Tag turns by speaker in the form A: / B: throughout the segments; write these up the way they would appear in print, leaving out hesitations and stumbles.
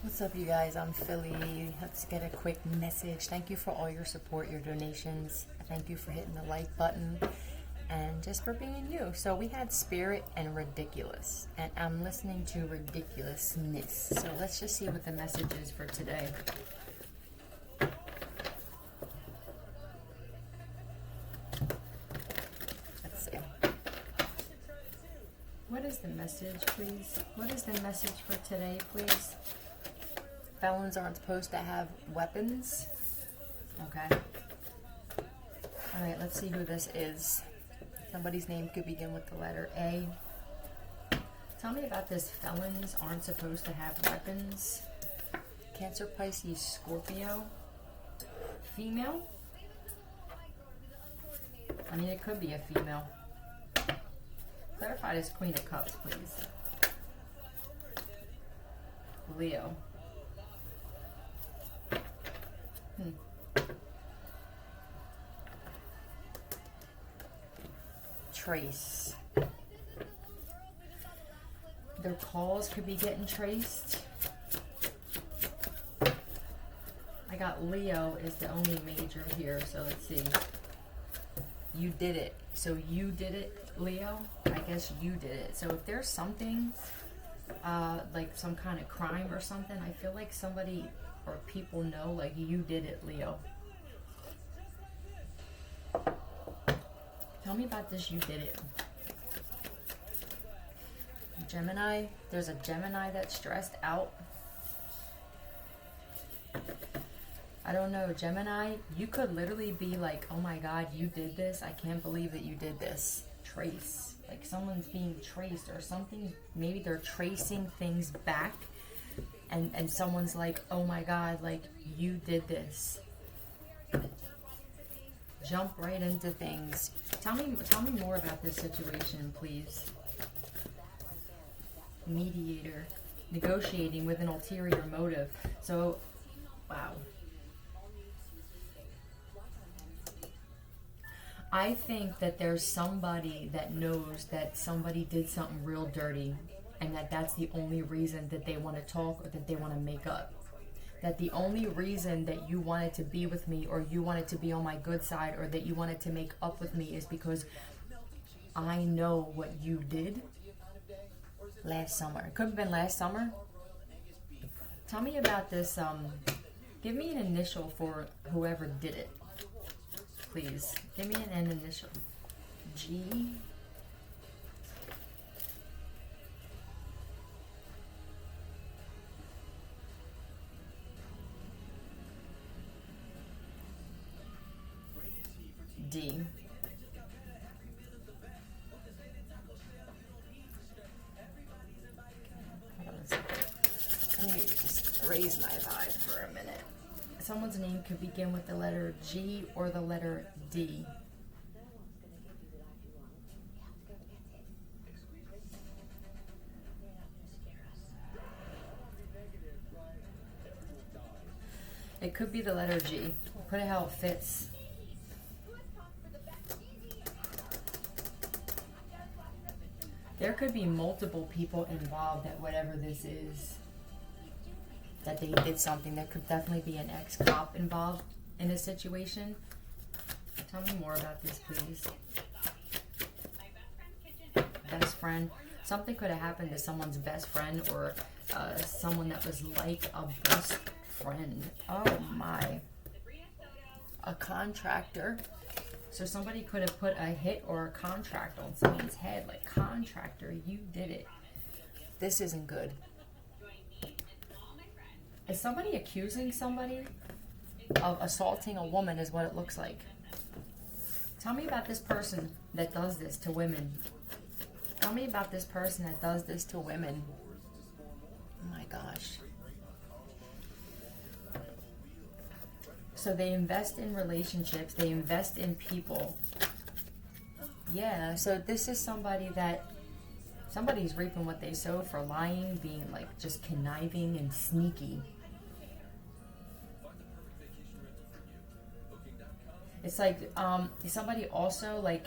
A: What's up, you guys? I'm Philly. Let's get a quick message. Thank you for all your support, your donations. Thank you for hitting the like button and just for being you. So we had Spirit and Ridiculous, and I'm listening to Ridiculousness. So let's just see what the message is for today. Let's see. What is the message, please? What is the message for today, please? Felons aren't supposed to have weapons. Okay. Alright, let's see who this is. Somebody's name could begin with the letter A. Tell me about this. Felons aren't supposed to have weapons. Cancer, Pisces, Scorpio. Female? I mean, it could be a female. Clarify this Queen of Cups, please. Leo. Trace. Their calls could be getting traced. I got Leo is the only major here, so let's see. You did it. So you did it, Leo? I guess you did it. So if there's something, like some kind of crime or something, I feel like somebody or people know, like, you did it, Leo. Tell me about this, you did it. Gemini, there's a Gemini that's stressed out. I don't know, Gemini, you could literally be like, oh my God, you did this. I can't believe that you did this. Trace. Like someone's being traced or something. Maybe they're tracing things back. And someone's like, oh my God, like, you did this. Jump right into things. Tell me more about this situation, please. Mediator. Negotiating with an ulterior motive. So, wow. I think that there's somebody that knows that somebody did something real dirty, and that's the only reason that they want to talk or that they want to make up. That the only reason that you wanted to be with me or you wanted to be on my good side or that you wanted to make up with me is because I know what you did last summer. It could have been last summer. Tell me about this. Give me an initial for whoever did it. Please. Give me an initial. G. D. Hold on a second. Let me just raise my vibe for a minute. Someone's name could begin with the letter G or the letter D. It could be the letter G. Put it how it fits. There could be multiple people involved at whatever this is. That they did something. There could definitely be an ex-cop involved in this situation. Tell me more about this, please. Best friend. Something could have happened to someone's best friend or someone that was like a best friend. Oh my. A contractor. So somebody could have put a hit or a contract on someone's head. Like, contractor, you did it. This isn't good. Is somebody accusing somebody of assaulting a woman is what it looks like. Tell me about this person that does this to women. Tell me about this person that does this to women. Oh my gosh. So they invest in relationships. They invest in people. Yeah, so this is somebody that... Somebody's reaping what they sow for lying, being like just conniving and sneaky. It's like somebody also like,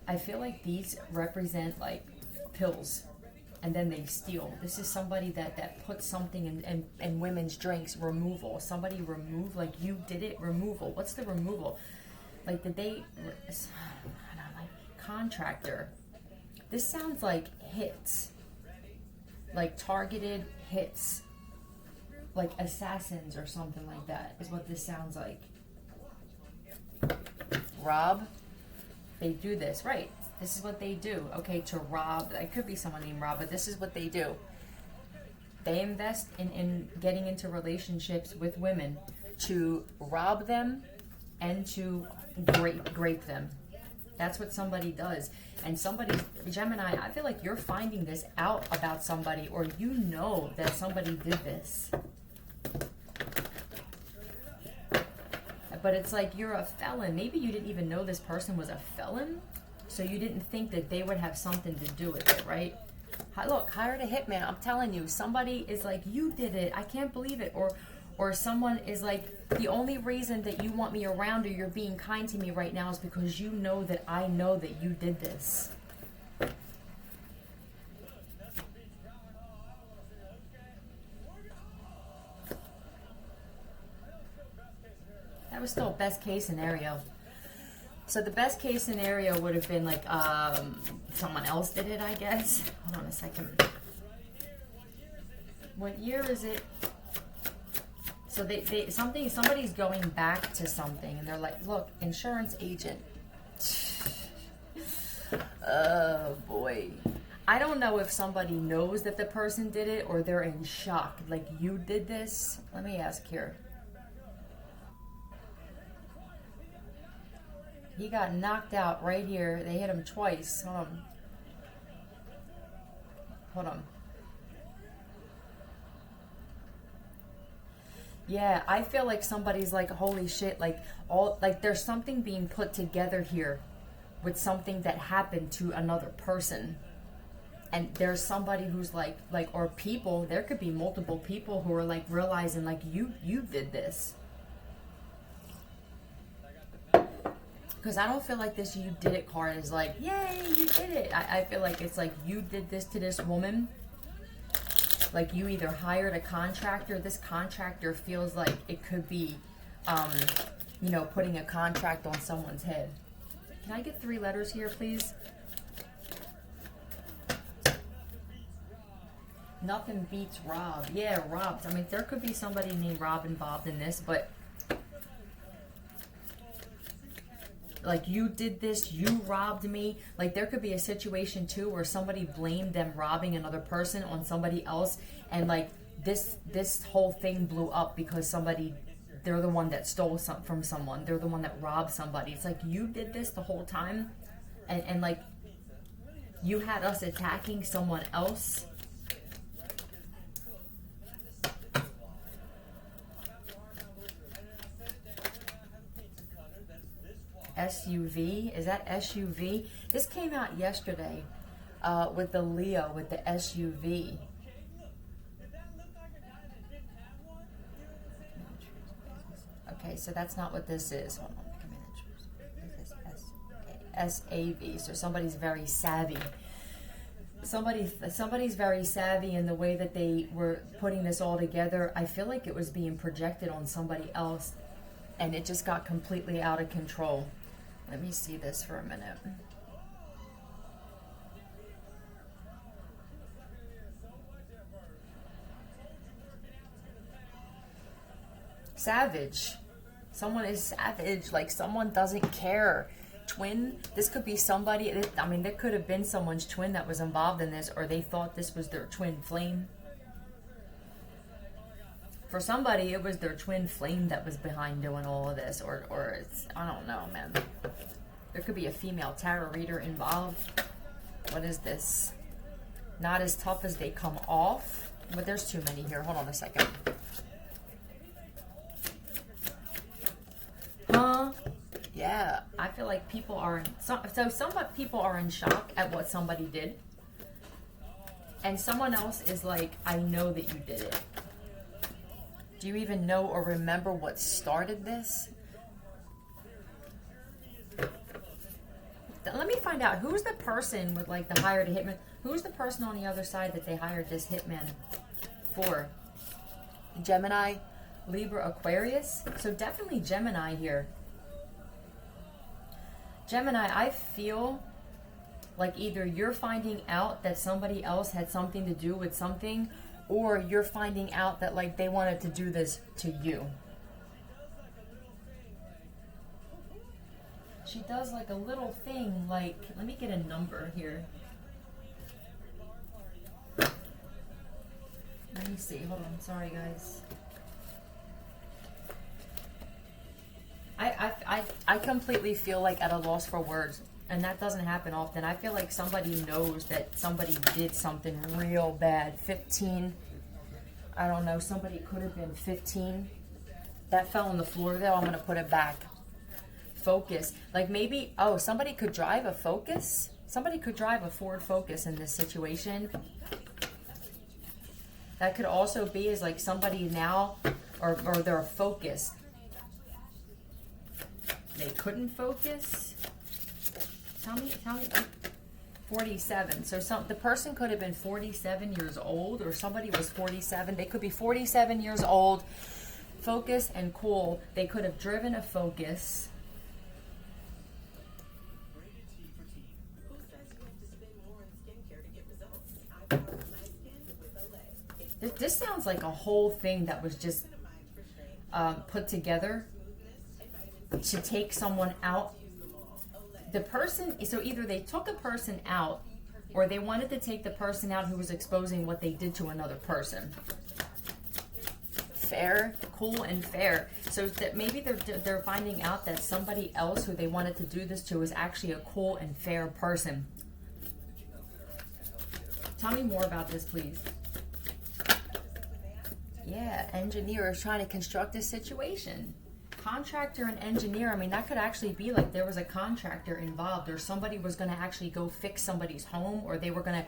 A: I feel like these represent like pills and then they steal. This is somebody that puts something in women's drinks. Removal. Somebody remove, like you did it. Removal. What's the removal? Like, did they, I don't know, like contractor. This sounds like hits. Like targeted hits. Like assassins or something like that is what this sounds like. Rob. They do this, right? This is what they do. Okay, to rob. It could be someone named Rob, but this is what they do. They invest in getting into relationships with women to rob them and to grape them. That's what somebody does. And somebody, Gemini, I feel like you're finding this out about somebody, or you know that somebody did this. But it's like you're a felon. Maybe you didn't even know this person was a felon, so you didn't think that they would have something to do with it, right? Look, hired a hitman. I'm telling you, somebody is like, you did it. I can't believe it. Or someone is like, the only reason that you want me around or you're being kind to me right now is because you know that I know that you did this. That was still best case scenario. So the best case scenario would have been like someone else did it, I guess. Hold on a second. What year is it? So somebody's going back to something, and they're like, look, insurance agent. Oh boy. I don't know if somebody knows that the person did it or they're in shock. Like, you did this? Let me ask here. He got knocked out right here. They hit him twice. Hold on. Yeah, I feel like somebody's like, holy shit, like there's something being put together here with something that happened to another person. And there's somebody who's like, or people, there could be multiple people who are like realizing like, you did this. Because I don't feel like this you did it card is like, yay, you did it. I feel like it's like, you did this to this woman. Like, you either hired a contractor. This contractor feels like it could be, putting a contract on someone's head. Can I get 3 letters here, please? Nothing beats Rob. Yeah, Rob. I mean, there could be somebody named Rob involved in this, but like, you did this, you robbed me. Like, there could be a situation too where somebody blamed them robbing another person on somebody else, and like this whole thing blew up because they're the one that stole from someone. They're the one that robbed somebody. It's like, you did this the whole time, and like, you had us attacking someone else. SUV? Is that SUV? This came out yesterday with the Leo, with the SUV. Okay, so that's not what this is. Hold on. SAV. So somebody's very savvy. Somebody's very savvy in the way that they were putting this all together. I feel like it was being projected on somebody else, and it just got completely out of control. Let me see this for a minute. Savage. Someone is savage. Like, someone doesn't care. Twin. This could be somebody. I mean, there could have been someone's twin that was involved in this, or they thought this was their twin flame. For somebody, it was their twin flame that was behind doing all of this, or it's, I don't know, man. There could be a female tarot reader involved. What is this? Not as tough as they come off, but there's too many here. Hold on a second. Yeah, I feel like people are some people are in shock at what somebody did, and someone else is like, I know that you did it. Do you even know or remember what started this? Let me find out. Who's the person with like the hired hitman? Who's the person on the other side that they hired this hitman for? Gemini, Libra, Aquarius. So definitely Gemini here. Gemini, I feel like either you're finding out that somebody else had something to do with something, or you're finding out that like they wanted to do this to you. She does like a little thing, like, let me get a number here. Let me see, hold on, sorry guys. I completely feel like at a loss for words, and that doesn't happen often. I feel like somebody knows that somebody did something real bad. 15, I don't know, somebody could have been 15. That fell on the floor though, I'm going to put it back. Focus, like maybe, oh, somebody could drive a Focus. Somebody could drive a Ford Focus in this situation. That could also be as like somebody now, or they're focused. They couldn't focus. Tell me. 47. So the person could have been 47 years old, or somebody was 47. They could be 47 years old, focused and cool. They could have driven a Focus. This sounds like a whole thing that was just put together to take someone out. The person, so either they took a person out, or they wanted to take the person out who was exposing what they did to another person. Fair, cool, and fair. So that maybe they're finding out that somebody else who they wanted to do this to is actually a cool and fair person. Tell me more about this, please. Yeah, engineer is trying to construct this situation. Contractor and engineer, I mean, that could actually be like there was a contractor involved, or somebody was going to actually go fix somebody's home, or they were going to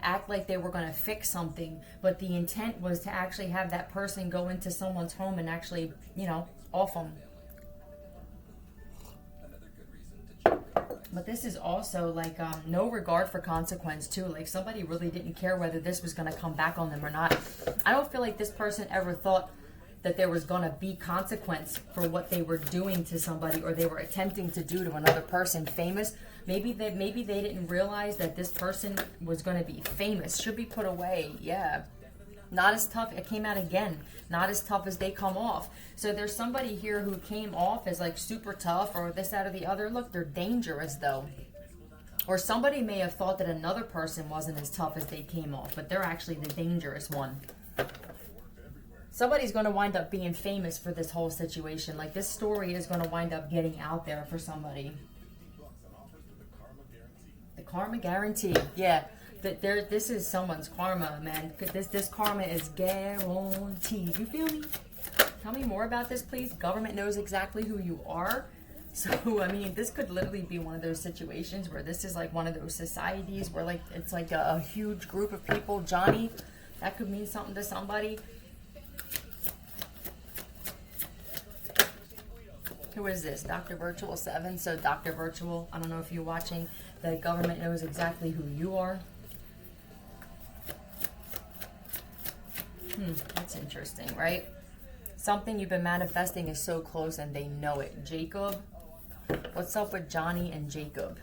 A: act like they were going to fix something, but the intent was to actually have that person go into someone's home and actually, you know, off them. But this is also like no regard for consequence too. Like somebody really didn't care whether this was going to come back on them or not. I don't feel like this person ever thought that there was going to be consequence for what they were doing to somebody, or they were attempting to do to another person famous. Maybe they didn't realize that this person was going to be famous, should be put away. Yeah. Not as tough. It came out again. Not as tough as they come off. So there's somebody here who came off as like super tough, or this, that, or the other. Look, they're dangerous though. Or somebody may have thought that another person wasn't as tough as they came off, but they're actually the dangerous one. Somebody's going to wind up being famous for this whole situation. Like this story is going to wind up getting out there for somebody. The karma guarantee. Yeah. This is someone's karma, man. This karma is guaranteed. You feel me? Tell me more about this, please. Government knows exactly who you are. So, I mean, this could literally be one of those situations where this is like one of those societies where like it's like a huge group of people. Johnny, that could mean something to somebody. Who is this? Dr. Virtual 7. So Dr. Virtual, I don't know if you're watching. The government knows exactly who you are. That's interesting, right? Something you've been manifesting is so close and they know it. Jacob. What's up with Johnny and Jacob?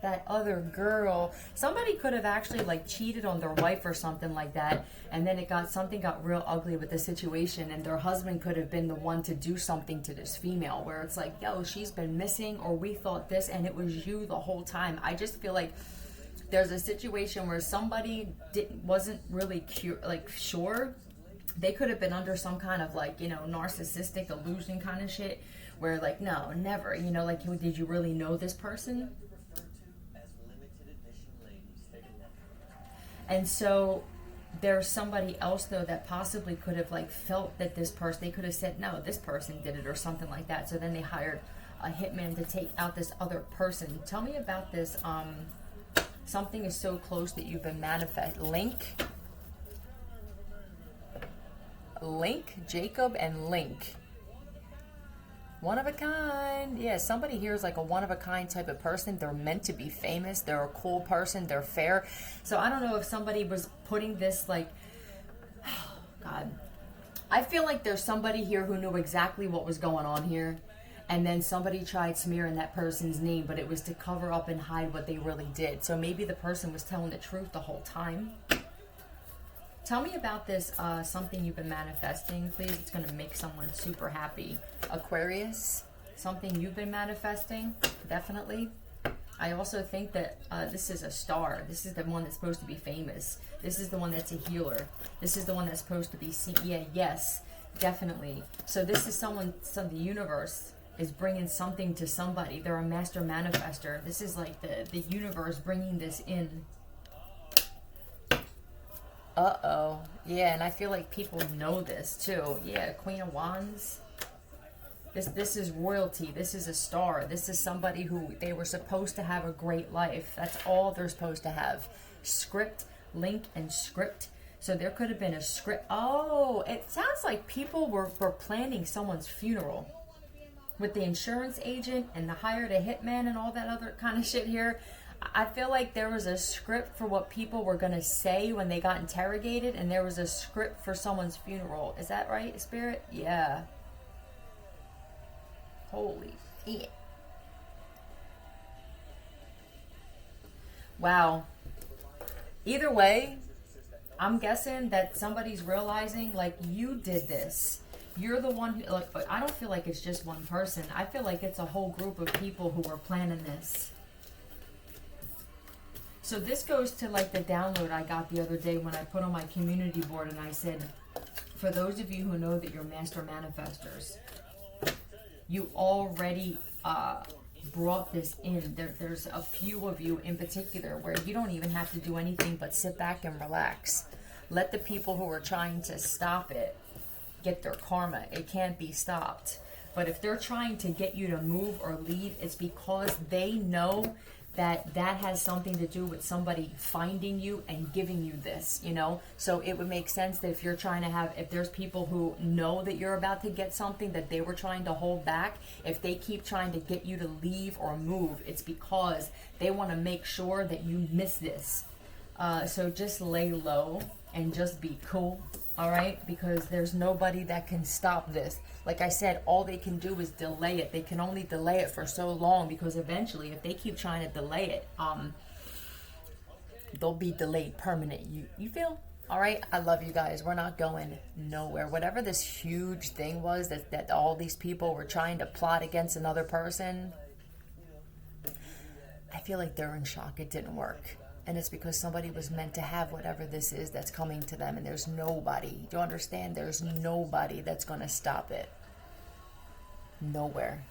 A: That other girl. Somebody could have actually like cheated on their wife or something like that, and then something got real ugly with the situation, and their husband could have been the one to do something to this female where it's like, yo, she's been missing, or we thought this and it was you the whole time. I just feel like there's a situation where somebody wasn't really sure. They could have been under some kind of like, you know, narcissistic illusion kind of shit where like, no, never, you know, like, did you really know this person? And so there's somebody else though that possibly could have like felt that this person, they could have said, no, this person did it or something like that. So then they hired a hitman to take out this other person. Tell me about this. Something is so close that you've been Link, Jacob and Link. One of a kind. Yeah, somebody here is like a one of a kind type of person. They're meant to be famous. They're a cool person. They're fair. So I don't know if somebody was putting this like, oh, God. I feel like there's somebody here who knew exactly what was going on here. And then somebody tried smearing that person's name, but it was to cover up and hide what they really did. So maybe the person was telling the truth the whole time. Tell me about this, something you've been manifesting, please. It's going to make someone super happy. Aquarius, something you've been manifesting, definitely. I also think that this is a star. This is the one that's supposed to be famous. This is the one that's a healer. This is the one that's supposed to be seen. Yeah, yes, definitely. So this is the universe is bringing something to somebody. They're a master manifester. This is like the universe bringing this in. Uh-oh. Yeah, and I feel like people know this too. Yeah, Queen of Wands. This is royalty. This is a star. This is somebody who they were supposed to have a great life. That's all they're supposed to have. Script, link, and script. So there could have been a script. Oh, it sounds like people were planning someone's funeral. With the insurance agent and the hired a hitman and all that other kind of shit here. I feel like there was a script for what people were going to say when they got interrogated, and there was a script for someone's funeral. Is that right, Spirit? Yeah. Holy shit. Wow. Either way, I'm guessing that somebody's realizing, like, you did this. You're the one who, like, I don't feel like it's just one person. I feel like it's a whole group of people who were planning this. So this goes to like the download I got the other day when I put on my community board and I said, for those of you who know that you're master manifestors, you already brought this in. There's a few of you in particular where you don't even have to do anything but sit back and relax. Let the people who are trying to stop it get their karma. It can't be stopped. But if they're trying to get you to move or leave, it's because they know that has something to do with somebody finding you and giving you this, you know? So it would make sense that if you're trying to if there's people who know that you're about to get something that they were trying to hold back, if they keep trying to get you to leave or move, it's because they want to make sure that you miss this. So just lay low and just be cool, all right? Because there's nobody that can stop this. Like I said, all they can do is delay it. They can only delay it for so long because eventually, if they keep trying to delay it, they'll be delayed permanent. You feel? All right? I love you guys. We're not going nowhere. Whatever this huge thing was that all these people were trying to plot against another person, I feel like they're in shock. It didn't work. And it's because somebody was meant to have whatever this is that's coming to them. And there's nobody. Do you understand? There's nobody that's going to stop it. Nowhere.